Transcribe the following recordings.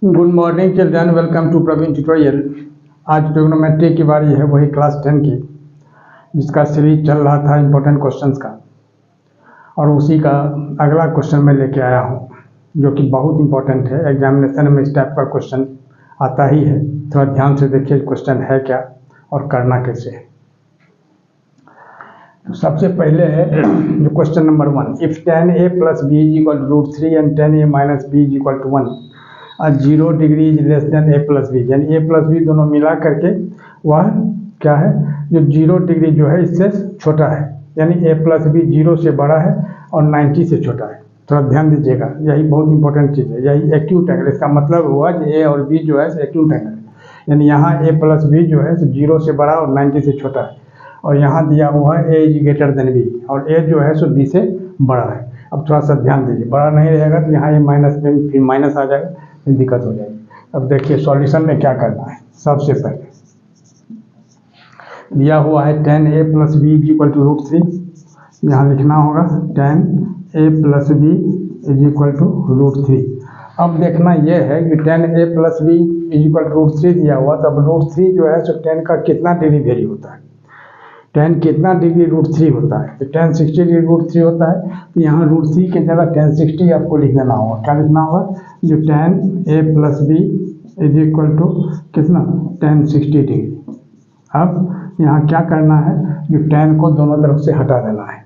Good morning children, welcome to Praveen tutorial. आज trigonometry की बारी है, वही क्लास 10 की, जिसका सीरीज चल रहा था इम्पोर्टेंट क्वेश्चंस का। और उसी का अगला क्वेश्चन मैं लेके आया हूँ, जो कि बहुत इंपॉर्टेंट है। एग्जामिनेशन में इस टाइप का क्वेश्चन आता ही है। थोड़ा ध्यान से देखिए क्वेश्चन है क्या और करना कैसे है। तो सबसे पहले है जो question number 1, if tan a plus b is equal to √3 and tan a minus b is equal to 1, 0 degree is less than a plus B, यानी a प्लस बी दोनों मिला करके वह क्या है, जो 0 डिग्री जो है इससे छोटा है, यानी a प्लस बी 0 से बड़ा है और 90 से छोटा है। थोड़ा ध्यान दीजिएगा, यही बहुत इंपॉर्टेंट चीज़ है। यही एक्यूट एंगल, इसका मतलब हुआ कि a और b जो है एक्यूट एंगल, यानी यहाँ a प्लस बी जो है 0 से बड़ा और 90 से छोटा है। और यहाँ दिया हुआ है a is greater than b, और a जो है सो b से बड़ा है। अब थोड़ा सा ध्यान दीजिए, बड़ा नहीं रहेगा तो यहाँ ये माइनस में फिर माइनस आ जाएगा, फिर दिक्कत हो जाएगी। अब देखिए सॉल्यूशन में क्या करना है। सबसे पहले दिया हुआ है tan a plus B is equal to √3, यहाँ लिखना होगा tan a plus B is equal to √3। अब देखना यह है कि tan a plus B is equal to √3 दिया हुआ, तब √3 जो है सो tan का कितना डिग्री वेरी होता है। tan कितना डिग्री √3 होता है, तो tan 60 डिग्री √3 होता है। तो यहाँ √3 के जगह tan 60 आपको लिख देना होगा। क्या लिखना होगा, जो tan a plus B is equal to कितना, tan 60 डिग्री। अब यहाँ क्या करना है, जो tan को दोनों तरफ से हटा देना है,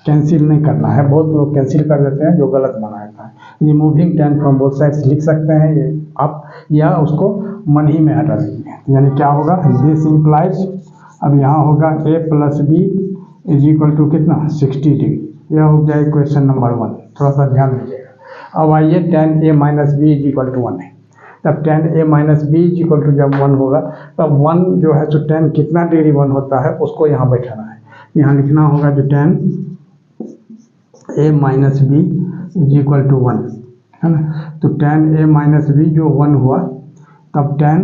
कैंसिल नहीं करना है। बहुत लोग कैंसिल कर देते हैं, जो गलत माना जाता है। Removing tan from both sides लिख सकते हैं ये आप, या उसको मन ही में हटा दीजिए। यानी क्या होगा, दिस इम्प्लाइज, अब यहाँ होगा a plus B is equal to कितना, 60 डिग्री। यह हो जाए क्वेश्चन नंबर 1। थोड़ा सा ध्यान दीजिएगा। अब आइए tan a minus B is equal to 1 है, तब tan a minus B is equal to जब 1 होगा, तब 1 जो है तो tan कितना डिग्री 1 होता है उसको यहाँ बैठाना है। यहाँ लिखना होगा जो tan a minus B is equal to 1 है ना। तो tan a माइनस बी जो 1 हुआ, तब tan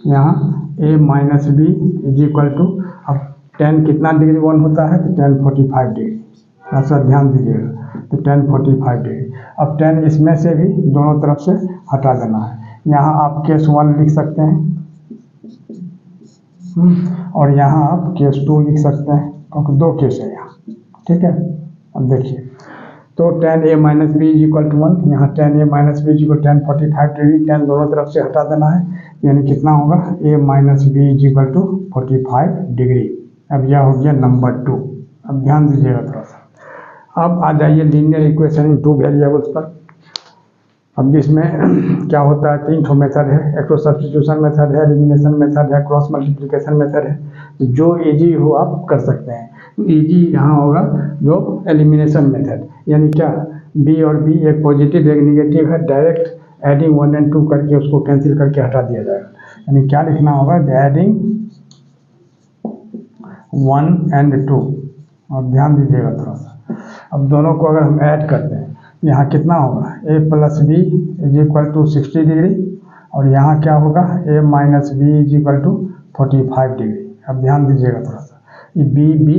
यहाँ a minus B is equal to, अब tan कितना डिग्री 1 होता है, तो tan 45 डिग्री। ऐसा ध्यान दीजिएगा, तो tan 45 डिग्री। अब tan इसमें से भी दोनों तरफ से हटा देना है। यहाँ आप केस 1 लिख सकते हैं और यहाँ आप केस 2 लिख सकते हैं, क्योंकि 2 केस है यहाँ, ठीक है। अब देखिए, तो tan a minus B is equal to 1, यहाँ tan a minus B is equal tan 45 degree, tan दोनों तरफ से हटा देना है, यानी कितना होगा, a minus B is equal to 45 degree. अब यह हो गया नंबर 2। अब ध्यान दीजिएगा थोड़ा सा। अब आ जाइए लीनियर इक्वेशन इन 2 वेरिएबल्स पर। अब इसमें क्या होता है, 3 ठो मेथड है। एक तो सब्स्टिट्यूशन मेथड है, एलिमिनेशन मेथड है, क्रॉस मल्टीप्लिकेशन मेथड है। जो इजी हो आप कर सकते हैं। इजी यहाँ होगा जो एलिमिनेशन मेथड, यानी क्या, b और b एक पॉजिटिव एक निगेटिव है, डायरेक्ट एडिंग 1 और 2 करके उसको कैंसिल करके हटा दिया जाएगा। यानी क्या लिखना होगा, एडिंग 1 और 2। अब ध्यान दीजिएगा थोड़ा सा। अब दोनों को अगर हम ऐड करते हैं, यहाँ कितना होगा, a plus B is equal to 60 degree, और यहाँ क्या होगा, a minus B is equal to 45 degree. अब ध्यान दीजिएगा थोड़ा सा, ये b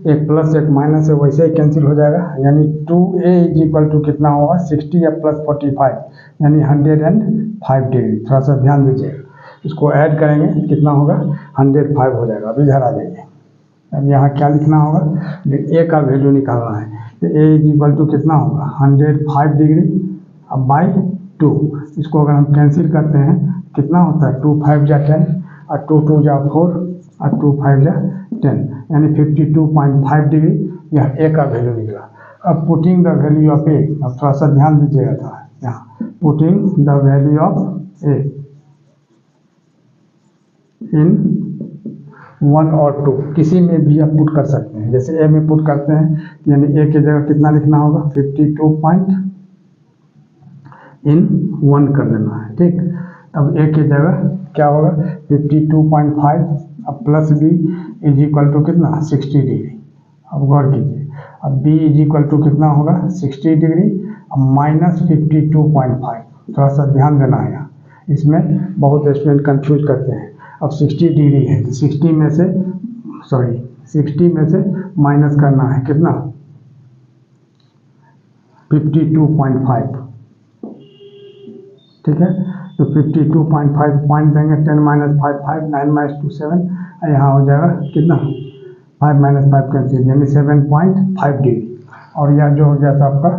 एक प्लस एक माइनस है, वैसे ही कैंसिल हो जाएगा। यानी 2a इज इक्वल टू कितना होगा, 60 या प्लस 45, यानी 105 डिग्री। थोड़ा सा ध्यान दीजिएगा, इसको ऐड करेंगे कितना होगा, 105 हो जाएगा। अब इधर आ जाइए। अब यहाँ क्या लिखना होगा, a का वैल्यू निकालना है, तो a इज इक्वल टू कितना होगा, 105 डिग्री अब बाई 2। इसको अगर हम कैंसिल करते हैं कितना होता है, 2 5 जा 10 और 2 2 जा 4 और 2 5 जा 10, यानी 52.5 डिग्री। यह a का वैल्यू निकला। अब putting the value of a, अब थोड़ा सा ध्यान दीजिएगा था, यहाँ putting the value of a इन 1 और 2, किसी में भी आप पुट कर सकते हैं। जैसे a में पुट करते हैं, यानी a की जगह कितना लिखना होगा, 52 पॉइंट इन 1 कर देना है, ठीक। अब a की जगह क्या होगा, 52.5, अब plus b is equal to कितना, 60 डिग्री। अब गौर कीजिए, अब b इज इक्वल टू कितना होगा, 60 डिग्री, अब माइनस 52.5। थोड़ा सा ध्यान देना है यहाँ, इसमें बहुत स्टूडेंट कंफ्यूज करते हैं। अब 60 डिग्री है, तो 60 में से माइनस करना है कितना, 52.5, ठीक है। तो 52.5 पॉइंट देंगे, 10 माइनस 5 5, 9 माइनस 2 7, यहाँ हो जाएगा कितना 5 माइनस 5 कैंसिल, यानी 7.5 डिग्री। और यह जो हो गया था आपका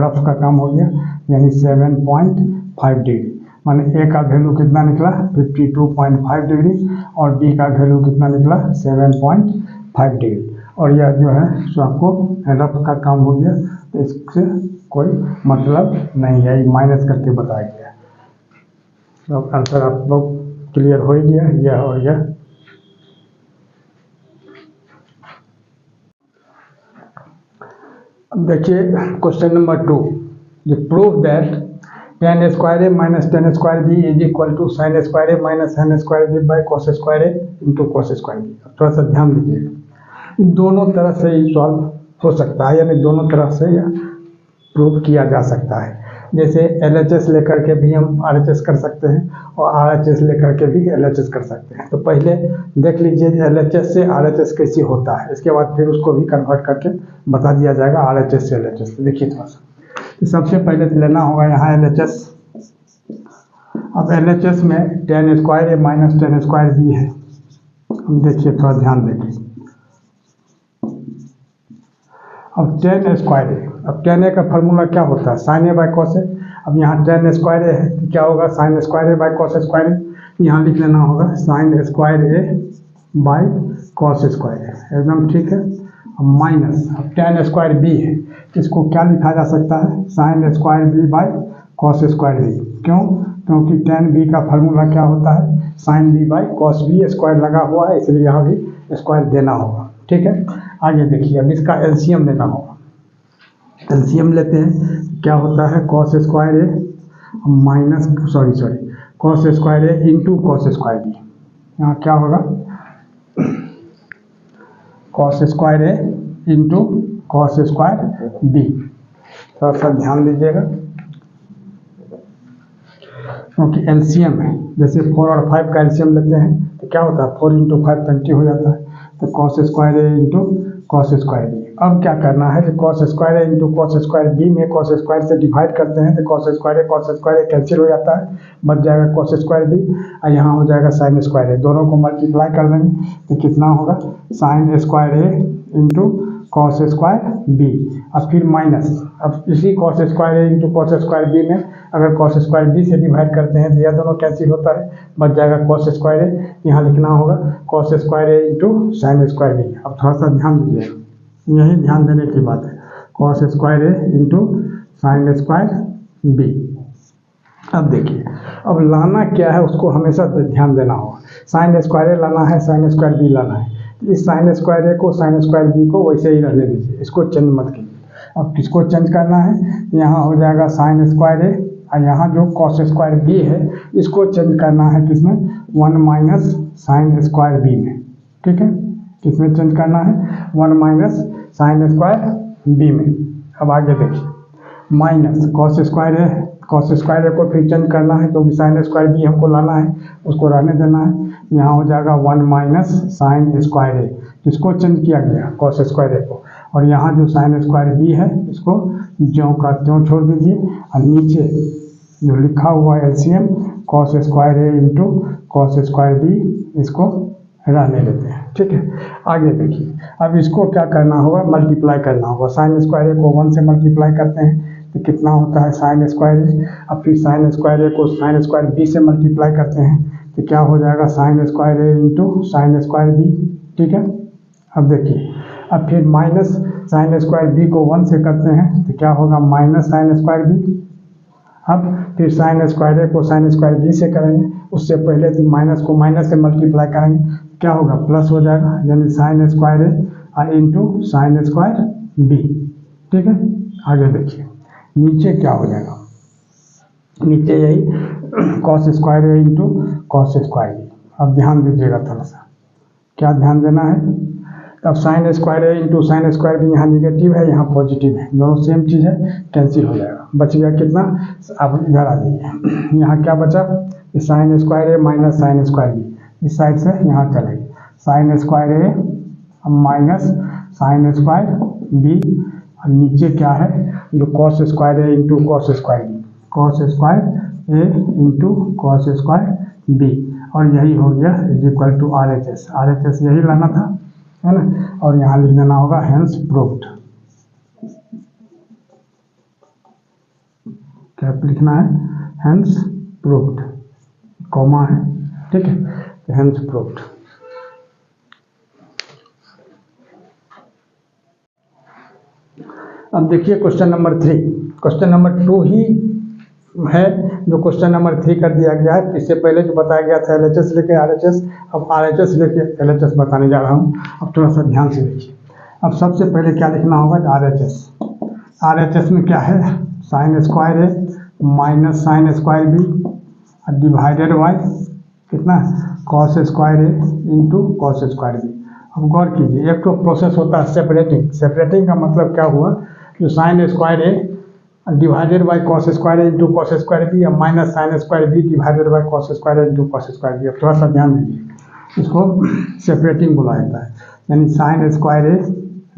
रफ का काम हो गया, यानी 7.5 डिग्री। माने ए का वैल्यू कितना निकला 52.5 डिग्री और बी का वैल्यू कितना निकला 7.5 डिग्री। और यह जो है सो आपको रफ का काम हो गया, तो इससे कोई मतलब नहीं है, माइनस करके बताया गया। तो आंसर आप लोग क्लियर हो ही गया, यह और यह। अब देखिए क्वेश्चन नंबर 2, ये prove that tan square A minus tan square B is equal to sin square A minus sin square B by cos square A into cos square B. थोड़ा सा ध्यान दीजिएगा, दोनों तरह से ही सॉल्व हो सकता है, यानी दोनों तरह से यह प्रूव किया जा सकता है। जैसे LHS लेकर के भी हम RHS कर सकते हैं और RHS लेकर के भी LHS कर सकते हैं। तो पहले देख लीजिए LHS से RHS कैसे होता है, इसके बाद फिर उसको भी कन्वर्ट करके बता दिया जाएगा RHS से LHS। तो देखिए थोड़ा सा, तो सबसे पहले तो लेना होगा यहाँ LHS। अब LHS में tan square A minus tan square B है। हम देखिए थोड़ा ध्यान देंगे। अब tan स्क्वायर ए, अब tan ए का फार्मूला क्या होता है sin ए बाई cos ए। अब यहाँ tan स्क्वायर ए है तो क्या होगा sin square A by cos square A. यहाँ लिख लेना होगा sin square A by cos square A, एकदम ठीक है। अब माइनस, अब tan स्क्वायर बी है, इसको क्या लिखा जा सकता है sin square B by cos square B. क्यों? क्योंकि tan बी का फार्मूला क्या होता है sin B by cos B, square लगा हुआ है इसलिए यहाँ भी स्क्वायर देना होगा, ठीक है। आगे देखिए, अब इसका एलसीएम लेना होगा। एलसीएम लेते हैं, क्या होता है cos square A minus cos square A into cos square B. यहाँ क्या होगा cos square A into cos square B. थोड़ा सा ध्यान दीजिएगा क्योंकि एलसीएम है, जैसे 4 और 5 का एलसीएम लेते हैं तो क्या होता है 4 इंटू 5 20 हो जाता है। तो cos square A into cos square B. अब क्या करना है कि cos square A into cos square B में cos स्क्वायर से डिवाइड करते हैं तो cos स्क्वायर ए कैंसिल हो जाता है, बच जाएगा cos स्क्वायर बी और यहाँ हो जाएगा sin स्क्वायर ए। दोनों को मल्टीप्लाई कर देंगे तो कितना होगा sin square A into cos square B. अब फिर माइनस, अब इसी cos square A into cos square B में अगर cos स्क्वायर बी से डिवाइड करते हैं तो यह दोनों कैंसिल होता है, बच जाएगा cos स्क्वायर ए। यहाँ लिखना होगा cos square A into sin square B. अब थोड़ा सा ध्यान दीजिएगा, यही ध्यान देने की बात है, cos square A into sin square B. अब देखिए, अब लाना क्या है उसको हमेशा ध्यान देना होगा। sin स्क्वायर ए लाना है, sin स्क्वायर बी लाना है। इस sin स्क्वायर ए को sin स्क्वायर बी को वैसे ही रहने दीजिए, इसको चेंज मत कीजिए। अब किसको चेंज करना है, यहाँ हो जाएगा sin स्क्वायर ए और यहाँ जो cos स्क्वायर बी है इसको चेंज करना है किसमें 1 माइनस sin स्क्वायर बी में, ठीक है। किसमें चेंज करना है 1 माइनस sin स्क्वायर बी में। अब आगे देखिए माइनस cos स्क्वायर ए को फिर चेंज करना है क्योंकि sin स्क्वायर बी हमको लाना है, उसको रहने देना है। यहाँ हो जाएगा 1 माइनस sin स्क्वायर ए, इसको चेंज किया गया cos स्क्वायर ए को। और यहाँ जो sin स्क्वायर बी है इसको ज्यों का त्यों छोड़ दीजिए और नीचे जो लिखा हुआ है LCM cos square A into cos square B, इसको रहने देते हैं, ठीक है। आगे देखिए, अब इसको क्या करना होगा मल्टीप्लाई करना होगा। sin स्क्वायर ए को 1 से मल्टीप्लाई करते हैं तो कितना होता है sin स्क्वायर ए। अब फिर sin स्क्वायर ए को sin स्क्वायर बी से मल्टीप्लाई करते हैं तो क्या हो जाएगा sin square A into sin square B, ठीक है। अब देखिए, अब फिर माइनस sin स्क्वायर बी को 1 से करते हैं तो क्या होगा माइनस sin स्क्वायर बी। अब फिर sin स्क्वायर ए को sin स्क्वायर बी से करेंगे, उससे पहले तो माइनस को माइनस से मल्टीप्लाई करेंगे, क्या होगा प्लस हो जाएगा, यानी sin square A into sin square B, ठीक है। आगे देखिए नीचे क्या हो जाएगा, नीचे यही cos square A into cos square B. अब ध्यान दीजिएगा थोड़ा सा, क्या ध्यान देना है। अब sin square A into sin square B, यहाँ निगेटिव है यहाँ पॉजिटिव है, दोनों सेम चीज़ है, कैंसिल हो जाएगा। बच गया कितना, अब इधर आ जाइए, यहाँ क्या बचा sin square A minus sin square B, इस साइड से यहाँ चलेगी sin square A minus sin square B. और नीचे क्या है जो cos square A into cos square B, cos square A into cos square B, और यही हो गया is equal to R H S. R H S यही लाना था, है ना, और यहाँ लिख देना होगा हेंस प्रूव्ड। क्या लिखना है? हेंस प्रूव्ड, कॉमा है, ठीक है, तो हेंस प्रूव्ड। अब देखिए क्वेश्चन नंबर 3। क्वेश्चन नंबर 2 ही है जो क्वेश्चन नंबर 3 कर दिया गया है। इससे पहले जो बताया गया था LHS लेके RHS, अब RHS लेके LHS बताने जा रहा हूँ। अब थोड़ा सा ध्यान से देखिए। अब सबसे पहले क्या लिखना होगा? RHS। RHS में क्या है? Sine square A minus sine square B divided by कितना? Cos square A into cos square B. अब गौर कीजिए, एक तो प्रोसेस होता है सेपरेटिंग। सेपरेटिंग का मतलब क्या हुआ? जो sine square A divided by cos square into cos square B या minus sine square B divided by cos square into cos square B. अब थोड़ा सा ध्यान दीजिए, इसको सेपरेटिंग बोला जाता है, यानी sine square A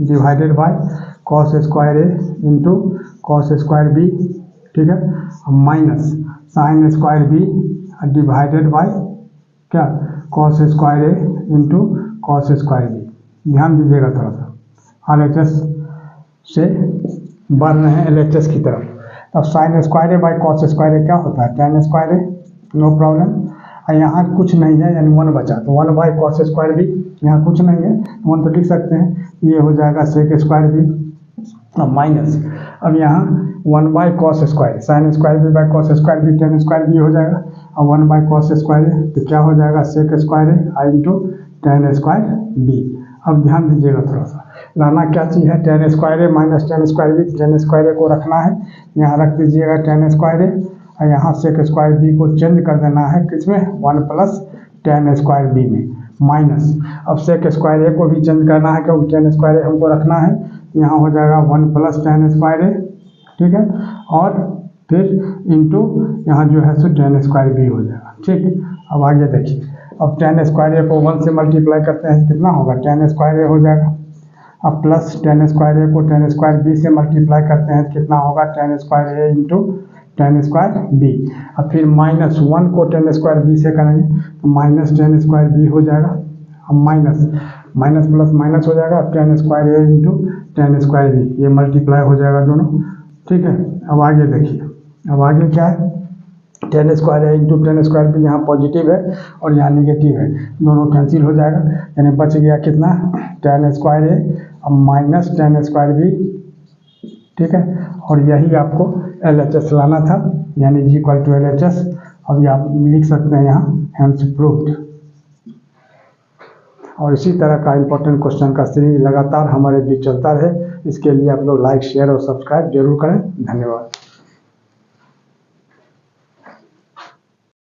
divided by cos square A into cos square B, ठीक है, minus sine square B divided by क्या? Cos square A into cos square B. ध्यान दीजिएगा थोड़ा सा, RHS से बढ़ रहे हैं LHS की तरफ। अब sine square A by cos square A क्या होता है? tan square A, no problem. और यहाँ कुछ नहीं है यानी 1 बचा, तो 1 बाई कॉस स्क्वायर बी, यहाँ कुछ नहीं है 1 तो लिख सकते हैं, ये हो जाएगा सेक स्क्वायर बी। अब माइनस, अब यहाँ 1 by cos square, sine square B by cos square B tan square B हो जाएगा। अब 1 बाई कॉस स्क्वायर ए तो क्या हो जाएगा? सेक स्क्वायर ए आई इंटू tan स्क्वायर बी। अब ध्यान दीजिएगा थोड़ा सा, लाना क्या चीज़ है? tan square A minus tan square B. tan square A को रखना है, यहाँ रख दीजिएगा tan स्क्वायर ए, और यहाँ सेक स्क्वायर बी को चेंज कर देना है किसमें? 1 प्लस tan स्क्वायर बी में, माइनस। अब सेक स्क्वायर ए को भी चेंज करना है क्योंकि tan स्क्वायर ए हमको रखना है, यहाँ हो जाएगा 1 प्लस tan स्क्वायर ए, ठीक है, और फिर इंटू यहाँ जो है सो tan स्क्वायर बी हो जाएगा, ठीक। अब आगे देखिए, अब tan स्क्वायर ए को 1 से मल्टीप्लाई करते हैं, कितना होगा? tan स्क्वायर ए हो जाएगा। अब प्लस tan स्क्वायर ए को tan स्क्वायर बी से मल्टीप्लाई करते हैं, कितना होगा? tan square A into tan square B. अब फिर माइनस 1 को tan स्क्वायर बी से करेंगे तो माइनस tan स्क्वायर बी हो जाएगा। अब माइनस माइनस प्लस माइनस हो जाएगा, अब tan square A into tan square B, ये मल्टीप्लाई हो जाएगा दोनों, ठीक है। अब आगे देखिए, अब आगे क्या है? tan square A into tan square B, यहाँ पॉजिटिव है और यहाँ निगेटिव है, दोनों कैंसिल हो जाएगा, यानी बच गया कितना? tan स्क्वायर ए अब माइनस tan स्क्वायर बी, ठीक है, और यही आपको LHS लाना था, यानी G इक्वल टू LHS। अब ये आप लिख सकते हैं यहाँ हेंस प्रूव्ड। और इसी तरह का इंपॉर्टेंट क्वेश्चन का सीरीज लगातार हमारे बीच चलता रहे, इसके लिए आप लोग लाइक शेयर और सब्सक्राइब जरूर करें। धन्यवाद।